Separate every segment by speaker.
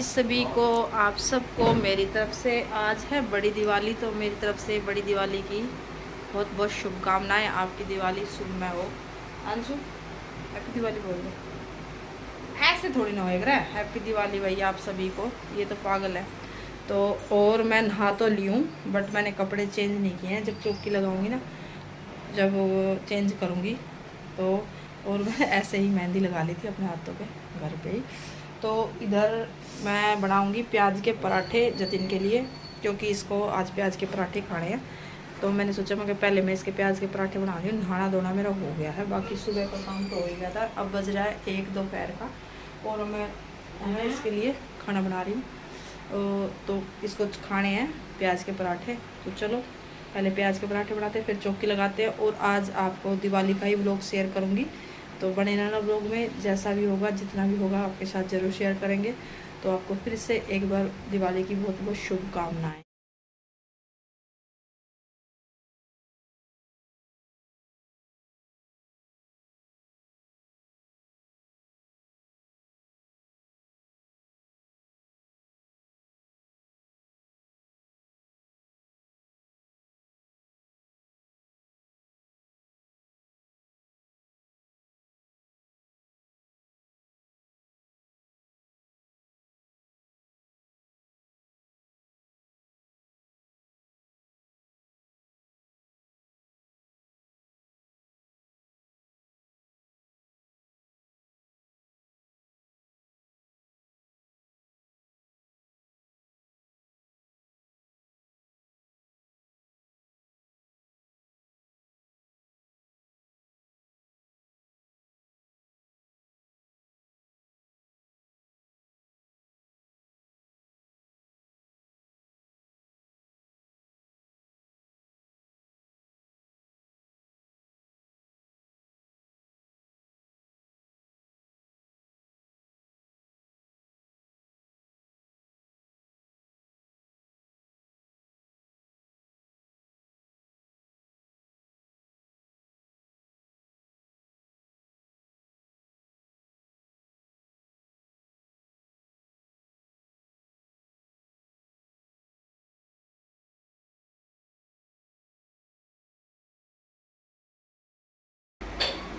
Speaker 1: सभी को, आप सबको मेरी तरफ से आज है बड़ी दिवाली। तो मेरी तरफ से बड़ी दिवाली की बहुत बहुत शुभकामनाएं। आपकी दिवाली शुभमय हो। अंशु हैप्पी दिवाली बोल दो। ऐसे थोड़ी ना होएगा। हैप्पी दिवाली भैया आप सभी को। ये तो पागल है। तो और मैं नहा तो ली हूँ, बट मैंने कपड़े चेंज नहीं किए हैं। जब चौकी लगाऊंगी ना, जब चेंज करूँगी तो। और मैं ऐसे ही मेहंदी लगा ली थी अपने हाथों पे घर पे ही। तो इधर मैं बनाऊंगी प्याज के पराठे जतिन के लिए, क्योंकि इसको आज प्याज के पराठे खाने हैं। तो मैंने सोचा मैं कि पहले मैं इसके प्याज के पराठे बना रही हूँ। नहाना धोना मेरा हो गया है, बाकी सुबह का काम तो हो ही गया था। अब बज रहा है 1 दोपहर का और मैं इसके लिए खाना बना रही हूँ। तो इसको खाने हैं प्याज के पराठे। तो चलो पहले प्याज के पराठे बनाते हैं, फिर चौकी लगाते हैं। और आज आपको दिवाली का ही व्लॉग शेयर करूँगी, तो बने रहना व्लॉग में। जैसा भी होगा, जितना भी होगा, आपके साथ ज़रूर शेयर करेंगे। तो आपको फिर से एक बार दिवाली की बहुत बहुत शुभकामनाएं।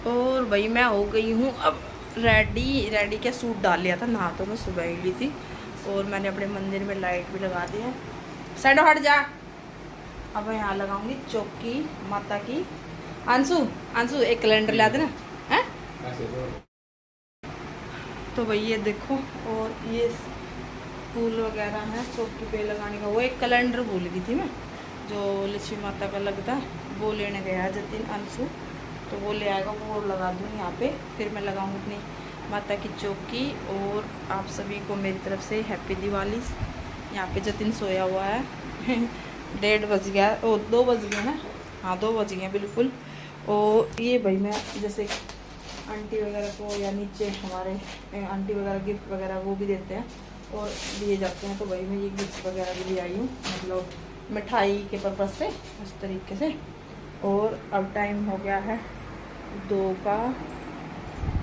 Speaker 1: और भाई मैं हो गई हूँ अब रेडी। रेडी क्या, सूट डाल लिया था, नहा तो मैं सुबह ही ली थी। और मैंने अपने मंदिर में लाइट भी लगा दी है। साइडो हट जा। अब मैं यहाँ लगाऊंगी चौकी माता की। अंशु अंशु एक कैलेंडर ला देना है। तो भाई ये देखो, और ये फूल वगैरह है चौकी पे लगाने का। वो एक कैलेंडर भूल गई थी मैं, जो लक्ष्मी माता का लगता है, वो लेने गया जतिन अंशु। तो वो ले आएगा, वो लगा दूँगी यहाँ पे। फिर मैं लगाऊंगी अपनी माता की चौकी। और आप सभी को मेरी तरफ से हैप्पी दिवाली। यहाँ पे जतिन सोया हुआ है 1:30 बज गया, ओ 2 बज गए ना। हाँ 2 बज गए बिल्कुल। और ये भाई मैं जैसे आंटी वगैरह को, या नीचे हमारे आंटी वगैरह गिफ्ट वगैरह वो भी देते हैं और दिए जाते हैं। तो भाई मैं ये गिफ्ट वगैरह भी ले आई हूँ, मतलब मिठाई के पर्पज़ से, उस तरीके से। और अब टाइम हो गया है 2 का।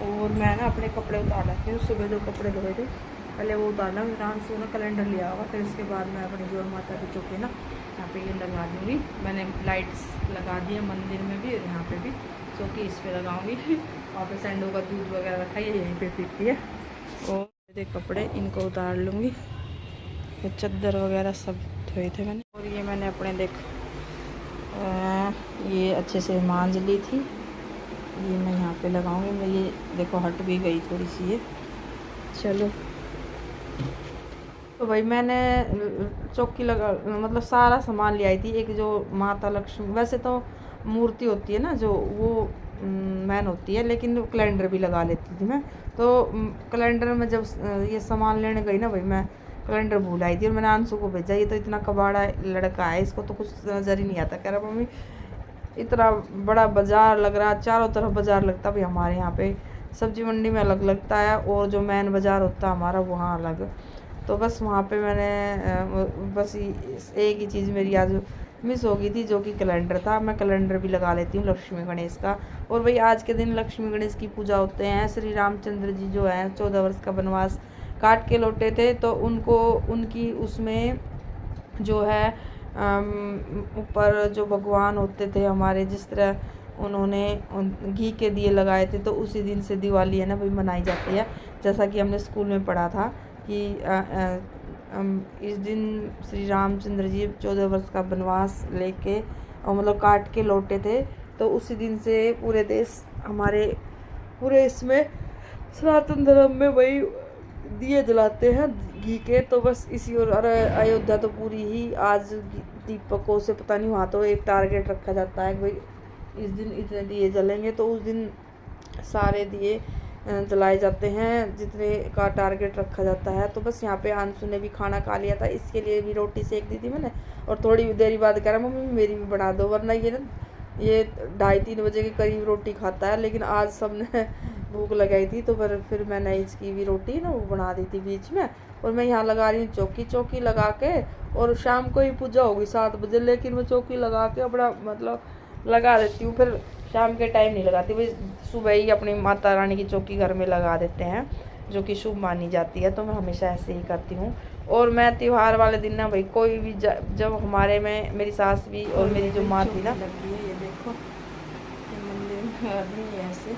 Speaker 1: और मैं ना अपने कपड़े उतार लेती हूँ। सुबह 2 कपड़े धोए थे, पहले वो उतारना। राम से ना कैलेंडर लिया होगा, फिर उसके बाद मैं अपनी जो माता की चौकी ना यहाँ पे ये लगा दूँगी। मैंने लाइट्स लगा दी है मंदिर में भी और यहाँ पे भी। चौकी इस पर लगाऊँगी। वहाँ पे सैंडो का दूध वगैरह रखा है, यहीं पे पीती है। और मेरे कपड़े इनको उतार लूँगी। ये चादर वगैरह सब धोए थे मैंने। और ये मैंने अपने ये अच्छे से मांज ली थी। ये मैं यहाँ पे लगाऊंगी। मैं ये देखो हट भी गई थोड़ी सी ये। चलो तो भाई मैंने चौकी लगा, मतलब सारा सामान ले आई थी। एक जो माता लक्ष्मी, वैसे तो मूर्ति होती है ना जो, वो मैन होती है, लेकिन कैलेंडर भी लगा लेती थी मैं। तो कैलेंडर में जब ये सामान लेने गई ना भाई, मैं कैलेंडर भूल आई थी। और मैंने अंशु को भेजा, ये तो इतना कबाड़ा लड़का है, इसको तो कुछ नज़र ही नहीं आता। कह रहा मम्मी इतना बड़ा बाज़ार लग रहा है, चारों तरफ बाज़ार लगता भाई। हमारे यहाँ पे सब्जी मंडी में अलग लगता है, और जो मेन बाज़ार होता है हमारा वहाँ अलग। तो बस वहाँ पे मैंने बस एक ही चीज़ मेरी आज मिस हो गई थी, जो कि कैलेंडर था। मैं कैलेंडर भी लगा लेती हूँ लक्ष्मी गणेश का। और भाई आज के दिन लक्ष्मी गणेश की पूजा होते हैं। श्री रामचंद्र जी जो हैं 14 वर्ष का वनवास काट के लौटे थे, तो उनको उनकी उसमें जो है ऊपर जो भगवान होते थे हमारे, जिस तरह उन्होंने घी के दिए लगाए थे, तो उसी दिन से दिवाली है ना भाई मनाई जाती है। जैसा कि हमने स्कूल में पढ़ा था कि इस दिन श्री रामचंद्र जी 14 वर्ष का वनवास लेके और मतलब काट के लौटे थे, तो उसी दिन से पूरे देश हमारे पूरे इसमें सनातन धर्म में वही दिए जलाते हैं घी के। तो बस इसी और अयोध्या तो पूरी ही आज दीपकों से पता नहीं, वहाँ तो एक टारगेट रखा जाता है भाई इस दिन इतने दिए जलेंगे, तो उस दिन सारे दिए जलाए जाते हैं जितने का टारगेट रखा जाता है। तो बस यहाँ पे अंशु ने भी खाना खा लिया था, इसके लिए भी रोटी सेक दी थी मैंने, और थोड़ी देरी बाद कह रहा मम्मी मेरी भी बना दो, वरना ये ना ये 2:30-3 बजे के करीब रोटी खाता है, लेकिन आज सबने भूख लगाई थी तो फिर मैंने इसकी भी रोटी ना वो बना दी थी बीच में। और मैं यहाँ लगा रही हूँ चौकी लगा के, और शाम को ही पूजा होगी 7 बजे, लेकिन मैं चौकी लगा के अपना मतलब लगा देती हूँ, फिर शाम के टाइम नहीं लगाती भाई, सुबह ही अपनी माता रानी की चौकी घर में लगा देते हैं, जो कि शुभ मानी जाती है। तो मैं हमेशा ऐसे ही करती हूँ। और मैं त्यौहार वाले दिन ना भाई कोई भी जब हमारे में मेरी सास भी और मेरी जो माँ थी ना, ये देखो ये मंदिर में ऐसे,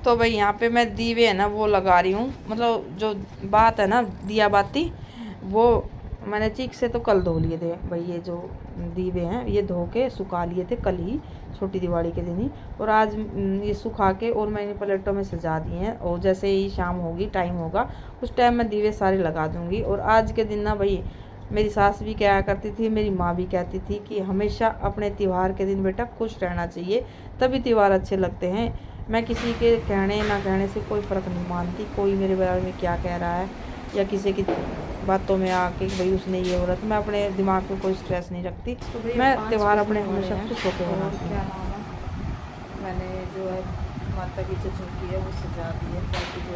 Speaker 1: तो भाई यहाँ पे मैं दीवे है ना वो लगा रही हूँ, मतलब जो बात है ना दिया बाती, वो मैंने चीक से तो कल धो लिए थे भाई, ये जो दीवे हैं ये धो के सुखा लिए थे कल ही, छोटी दिवाली के दिन ही, और आज ये सुखा के और मैंने प्लेटों में सजा दिए हैं, और जैसे ही शाम होगी टाइम होगा उस टाइम मैं दीवे सारे लगा दूँगी। और आज के दिन ना भाई मेरी सास भी क्या करती थी, मेरी माँ भी कहती थी कि हमेशा अपने त्यौहार के दिन बेटा खुश रहना चाहिए, तभी त्यौहार अच्छे लगते हैं। मैं किसी के कहने ना कहने से कोई फ़र्क नहीं मानती, कोई मेरे बारे में क्या कह रहा है या किसी की बातों में आके भाई उसने ये हो रहा, तो मैं अपने दिमाग में कोई स्ट्रेस नहीं रखती, तो मैं त्यौहार अपने हमेशा खुश होकर मनाती हूँ। मैंने जो है माता की जो चौकी है वो सजा दी है, जो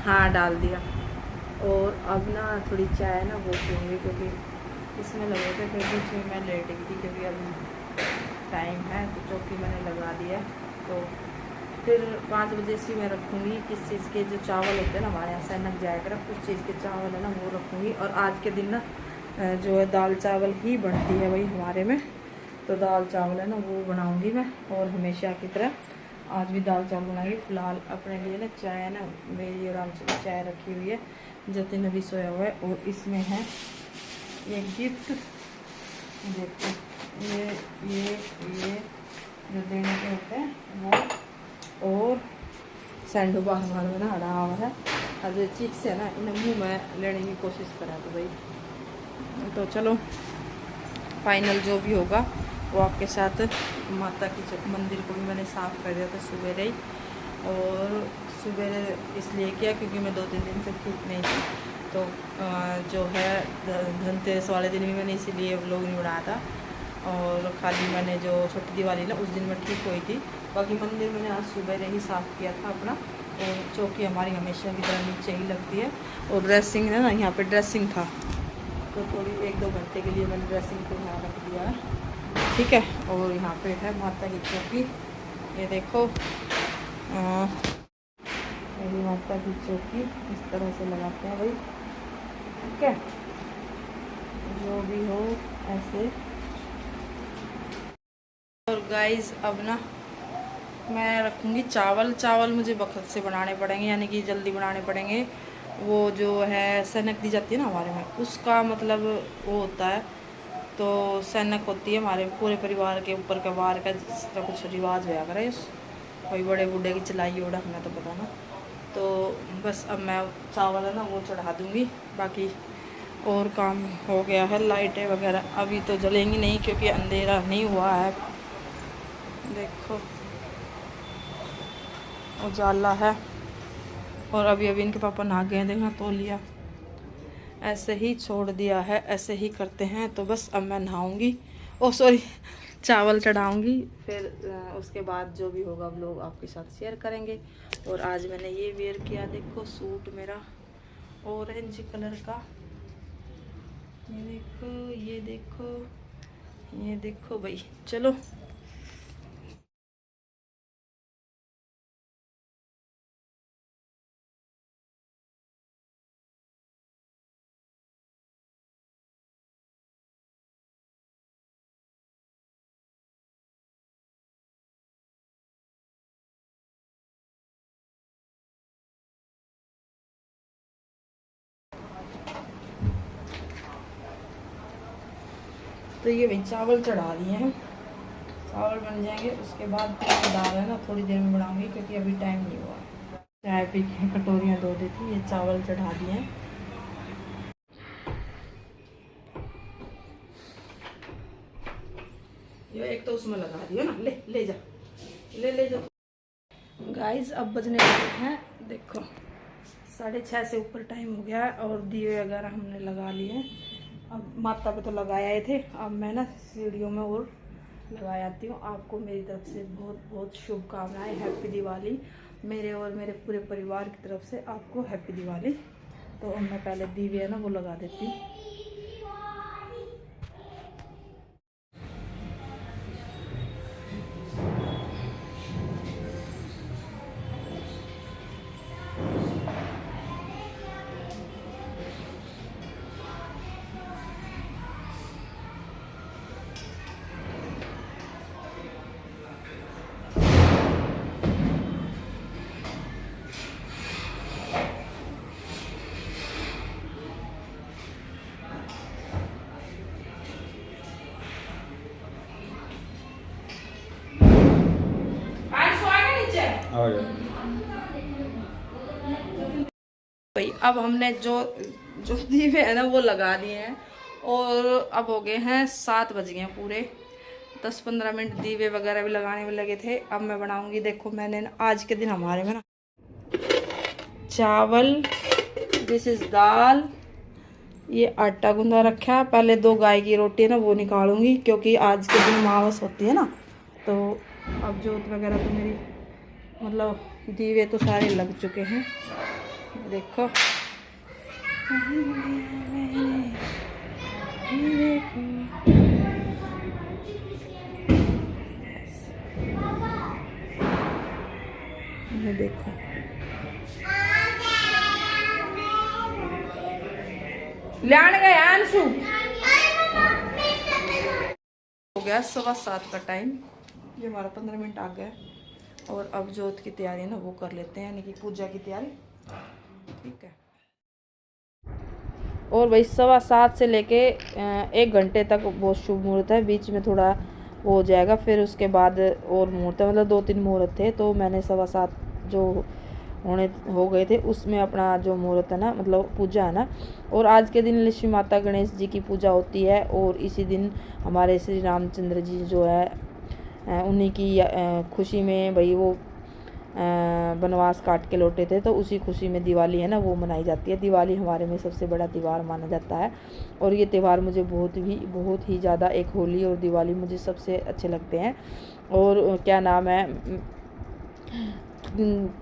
Speaker 1: हाँ डाल दिया, और अब ना थोड़ी चाय ना वो पीऊँगी, क्योंकि इसमें लगे थे फिर बीच में मैं लेट गई थी, क्योंकि अब टाइम है तो चौकी मैंने लगा दिया। तो फिर 5 बजे से मैं रखूँगी किस चीज़ के जो चावल होते हैं ना हमारे यहाँ सैनक जाकर, उस चीज़ के चावल है ना वो रखूँगी। और आज के दिन ना जो है दाल चावल ही बनती है भाई हमारे में, तो दाल चावल है ना वो बनाऊँगी मैं, और हमेशा की तरह आज भी दाल चावल बनाएंगे। फ़िलहाल अपने लिए ना चाय है ना मेरी आराम से चाय रखी हुई है, जतिन अभी सोया हुआ है, और इसमें है ये गिफ्ट, देखो ये जो देने के होते हैं वो, और सैंडो बार में ना हरा हुआ है, और जो चीक से है ना इन्हें मुँह में लेने की कोशिश करा तो भाई, तो चलो फाइनल जो भी होगा वो आपके साथ। माता की मंदिर को भी मैंने साफ़ कर दिया था सुबह ही, और सुबह इसलिए किया क्योंकि मैं 2-3 दिन से ठीक नहीं थी, तो जो है धनतेरस वाले दिन भी मैंने इसीलिए व्लॉग नहीं बनाया था, और खाली मैंने जो छोटी दिवाली ना उस दिन मैं ठीक हुई थी। बाकी मंदिर मैंने आज सुबह ही साफ़ किया था अपना, और चौकी हमारी हमेशा की तरह नीचे ही लगती है, और ड्रेसिंग है ना यहाँ पे ड्रेसिंग था, तो थोड़ी 1-2 घंटे के लिए मैंने ड्रेसिंग को यहाँ रख दिया है, ठीक है। और यहाँ पे है माता की चौकी, ये देखो मेरी माता की चौकी इस तरह से लगाते हैं भाई, ठीक है, जो भी हो ऐसे। और गाइस अब ना मैं रखूँगी चावल मुझे वक्त से बनाने पड़ेंगे, यानी कि जल्दी बनाने पड़ेंगे। वो जो है सनक दी जाती है ना हमारे में, उसका मतलब वो होता है, तो सनक होती है हमारे पूरे परिवार के ऊपर का बाहर का, जिस तरह कुछ रिवाज होया करे कोई बड़े बूढ़े की चलाई ओढ़ा, हमें तो पता ना। तो बस अब मैं चावल है ना वो चढ़ा दूँगी, बाकी और काम हो गया है। लाइटें वगैरह अभी तो जलेंगी नहीं क्योंकि अंधेरा नहीं हुआ है, देखो उजाला है, और अभी इनके पापा नहा गए, देखना तो लिया ऐसे ही छोड़ दिया है, ऐसे ही करते हैं। तो बस अब मैं नहाऊंगी, ओ सॉरी चावल चढ़ाऊंगी, फिर उसके बाद जो भी होगा हम लोग आपके साथ शेयर करेंगे। और आज मैंने ये वेयर किया, देखो सूट मेरा ऑरेंज कलर का, ये देखो भाई, चलो तो ये भाई चावल चढ़ा दिए हैं, चावल बन जाएंगे उसके बाद फिर दाल है ना थोड़ी देर में बनाऊंगी क्योंकि अभी टाइम नहीं हुआ। चाय पी के कटोरियाँ धो दी थी, ये चावल चढ़ा दिए हैं। ये एक तो उसमें लगा दियो ना, ले ले जा, ले जा। गाइस अब बजने लगे हैं, देखो 6:30 से ऊपर टाइम हो गया है और दिए वगैरह हमने लगा लिए। अब माता पे तो लगाए आए थे, अब मैं ना सीढ़ियों में और लगा आती हूँ। आपको मेरी तरफ से बहुत बहुत शुभकामनाएं, हैप्पी दिवाली मेरे और मेरे पूरे परिवार की तरफ से आपको हैप्पी दिवाली। तो मैं पहले दीवे है ना वो लगा देती हूँ। भाई अब हमने जो जो दीवे है ना वो लगा दिए हैं और अब हो गए हैं 7 बज गए हैं पूरे। 10-15 मिनट दीवे वगैरह भी लगाने में लगे थे। अब मैं बनाऊंगी, देखो मैंने आज के दिन हमारे में ना चावल, दिस इज दाल, ये आटा गूंदा रखा है। पहले 2 गाय की रोटी है ना वो निकालूंगी क्योंकि आज के दिन अमावस होती है ना। तो अब जोत वगैरह तो मेरी मतलब दीवे तो सारे लग चुके हैं, देखो ये देखो। लाने गए अंशु, हो गया 7:15 का टाइम, ये हमारा 15 मिनट आ गया। और अब जोत की तैयारी ना वो कर लेते हैं, यानी कि पूजा की तैयारी, ठीक है। और भाई 7:15 से लेके 1 घंटे तक बहुत शुभ मुहूर्त है, बीच में थोड़ा वो हो जाएगा, फिर उसके बाद और मुहूर्त है, मतलब 2-3 मुहूर्त थे। तो मैंने 7:15 जो हो गए थे उसमें अपना जो मुहूर्त है ना मतलब पूजा है ना। और आज के दिन लक्ष्मी माता गणेश जी की पूजा होती है और इसी दिन हमारे श्री रामचंद्र जी जो है उन्हीं की खुशी में भाई वो वनवास काट के लौटे थे, तो उसी खुशी में दिवाली है ना वो मनाई जाती है। दिवाली हमारे में सबसे बड़ा त्यौहार माना जाता है और ये त्यौहार मुझे बहुत ही ज़्यादा, एक होली और दिवाली मुझे सबसे अच्छे लगते हैं। और क्या नाम है,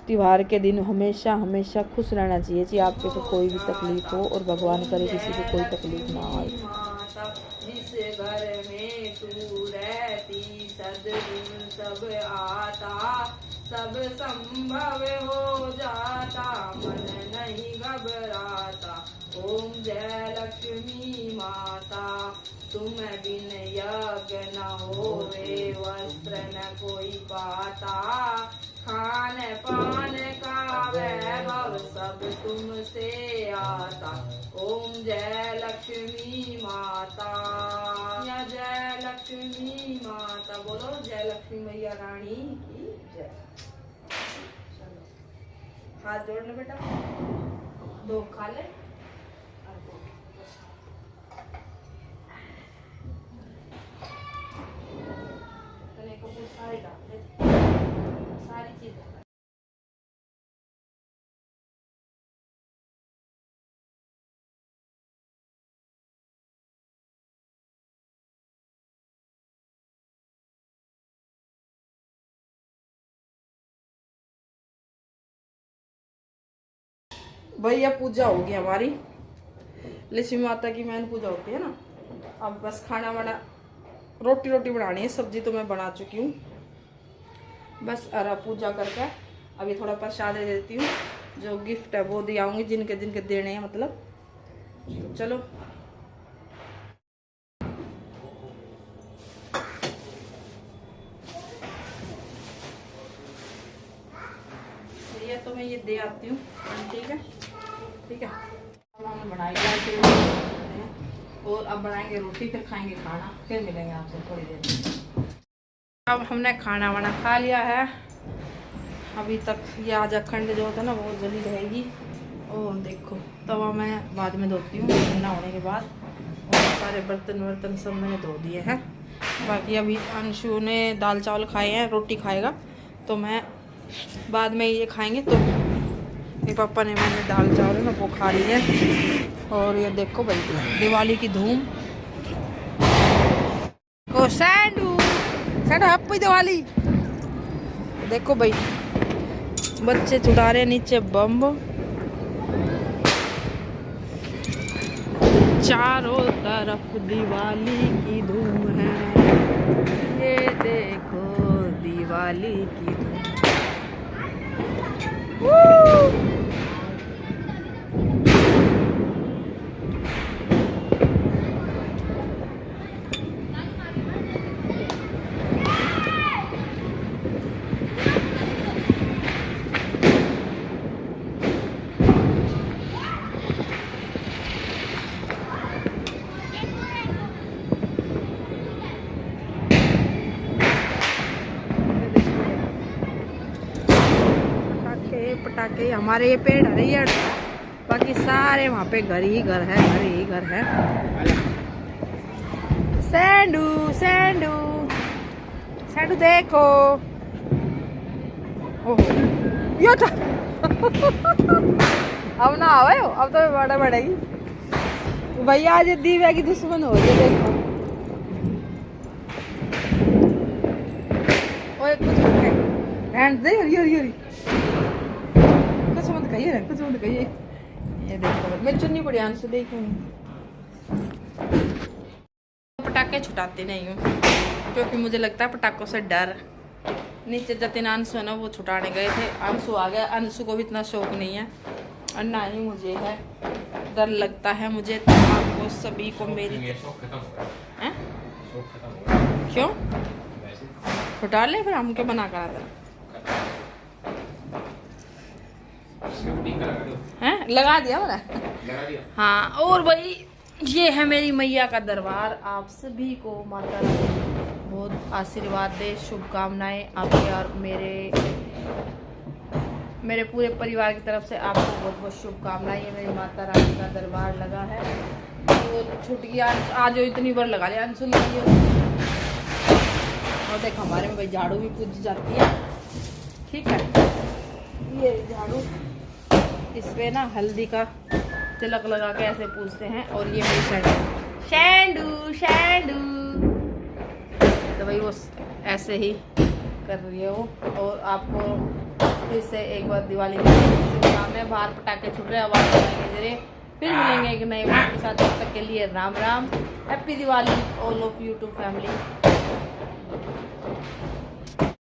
Speaker 1: त्यौहार के दिन हमेशा हमेशा खुश रहना चाहिए, चाहे आपके को कोई भी तकलीफ हो, और भगवान करे किसी को कोई तकलीफ ना आए। जिस घर में तू रहती सद्गुण सब आता, सब संभव हो जाता, मन नहीं घबराता। ओम जय लक्ष्मी माता, तुम बिन यज्ञ न होवे, वस्त्र न कोई पाता, खान पान का वैभव सब तुमसे आता। ओम जय लक्ष्मी माता, या जय लक्ष्मी माता, बोलो जय लक्ष्मी मैया रानी की जय। चलो हाथ जोड़ लो बेटा, 2 खा ले। सारी डाल दे, सारी चीज। भैया पूजा होगी हमारी, लक्ष्मी माता की मैन पूजा होती है ना। अब बस खाना वाना, रोटी बनानी है, सब्जी तो मैं बना चुकी हूँ। बस अरा पूजा करके अभी थोड़ा प्रसाद दे देती हूँ, जो गिफ्ट है वो दियाऊंगी जिनके जिनके देने हैं मतलब। चलो ये तो मैं ये दे आती हूँ, ठीक है ठीक है। हम बनाई और अब बनाएंगे रोटी, फिर खाएंगे खाना, फिर मिलेंगे आपसे थोड़ी देर में। अब हमने खाना वाना खा लिया है। अभी तक ये आज अखंड जो होता है ना वो जली रहेगी। और देखो तवा मैं बाद में धोती हूँ ठंडा होने के बाद। और सारे बर्तन वर्तन सब मैंने धो दिए हैं। बाकी अभी अंशु ने दाल चावल खाए हैं, रोटी खाएगा, तो मैं बाद में ये खाएंगे। तो मेरे पापा ने मैंने दाल चावल है ना वो खा लिए। और ये देखो भाई दिवाली की धूम को सैंडू सैंडू हैप्पी दिवाली। देखो भाई बच्चे छुड़ा रहे नीचे बम, चारों तरफ दिवाली की धूम है। ये देखो दिवाली की धूम। पटाखे हमारे ये पेड़ हरियर, बाकी सारे वहाँ पे घर ही घर है, घर ही घर है। सैंडू सैंडू सैंडू देखो, ओहो यो था। अब ना आवे हो, अब तो बड़ा बढ़ेगी भैया। आज दीवा की दुश्मन हो रही है देखो। ओए कुछ रहने दे हरी कुछ मत कहिए, कुछ मत कहिए। ये देखो मैं चुन्नी पड़ी आंसू देखूँ। पटाखे छुटाते नहीं हूँ क्योंकि मुझे लगता है पटाखों से डर। नीचे जतिन अंशु है ना वो छुटाने गए थे, अंशु आ गया। अंशु को भी इतना शौक नहीं है और ना ही मुझे है, डर लगता है मुझे। तो आपको सभी को मेरी क्यों छुटा ले, फिर हम क्यों बना करा था हैं? लगा दिया बोला। हाँ और भाई ये है मेरी मैया का दरबार। आप सभी को माता रानी बहुत आशीर्वाद दे, शुभकामनाएं आपके और मेरे पूरे परिवार की तरफ से आपको बहुत बहुत शुभकामनाएं। ये मेरी माता रानी का दरबार लगा है। तो छुट गया आज इतनी बार लगा लिया अंशु ने। और देख हमारे में भाई झाड़ू भी पूज जाती है, ठीक है। ये झाड़ू इस पे ना हल्दी का तिलक लगा के ऐसे पूछते हैं। और ये मेरी शैंडू शैंडू तो भाई वो ऐसे ही कर रही है वो। और आपको फिर से एक बार दिवाली की शुभकामनाएं। बाहर पटाखे छुट रहे हैं, आवाज बनाएंगे, फिर मिलेंगे एक नए वीडियो के साथ। तब तक के लिए Ram Ram, happy Diwali all of YouTube family.